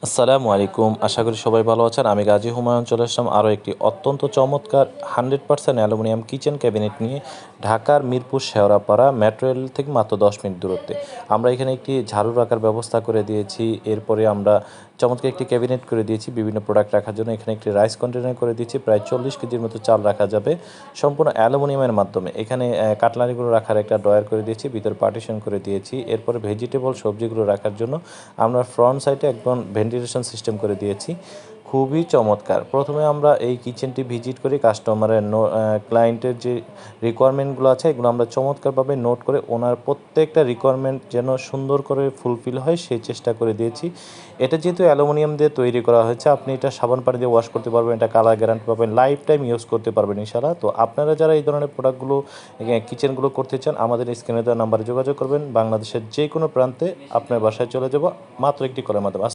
আসসালামু আলাইকুম। আশা করি সবাই ভালো আছেন। আমি গাজী হুমায়ুন চলে আসলাম আরও একটি অত্যন্ত চমৎকার 100% অ্যালুমিনিয়াম কিচেন ক্যাবিনেট নিয়ে ঢাকার মিরপুর শেওড়াপাড়া মেট্রো রেল থেকে মাত্র 10 মিনিট দূরত্বে। আমরা এখানে একটি ঝাড়ু রাখার ব্যবস্থা করে দিয়েছি। এরপরে আমরা চমৎকার একটি ক্যাবিনেট করে দিয়েছি বিভিন্ন প্রোডাক্ট রাখার জন্য। এখানে একটি রাইস কন্টেনার করে দিয়েছি, প্রায় 40 কেজির মতো চাল রাখা যাবে সম্পূর্ণ অ্যালুমিনিয়ামের মাধ্যমে। এখানে কাটলারিগুলো রাখার একটা ড্রয়ার করে দিয়েছি, ভিতরে পার্টিশন করে দিয়েছি। এরপরে ভেজিটেবল সবজিগুলো রাখার জন্য আমরা ফ্রন্ট সাইডে একদম ভেন্টিলেশন সিস্টেম করে দিয়েছি, খুবই চমৎকার। প্রথমে আমরা এই কিচেনটি ভিজিট করি, কাস্টমারের ক্লায়েন্টের যে রিকোয়ারমেন্টগুলো আছে এগুলো আমরা চমৎকারভাবে নোট করে ওনার প্রত্যেকটা রিকোয়ারমেন্ট যেন সুন্দর করে ফুলফিল হয় সেই চেষ্টা করে দিয়েছি। এটা যেহেতু অ্যালুমিনিয়াম দিয়ে তৈরি করা হয়েছে, আপনি এটা সাবান পানি দিয়ে ওয়াশ করতে পারবেন, এটা কালার গ্যারান্টি পাবেন, লাইফ টাইম ইউজ করতে পারবেন ইনশাআল্লাহ। তো আপনারা যারা এই ধরনের প্রোডাক্টগুলো কিচেনগুলো করতে চান আমাদের স্ক্রিনে দেওয়া নাম্বারে যোগাযোগ করবেন। বাংলাদেশের যে কোনো প্রান্তে আপনার বাসায় চলে যাব মাত্র একটি কলের মাধ্যমে।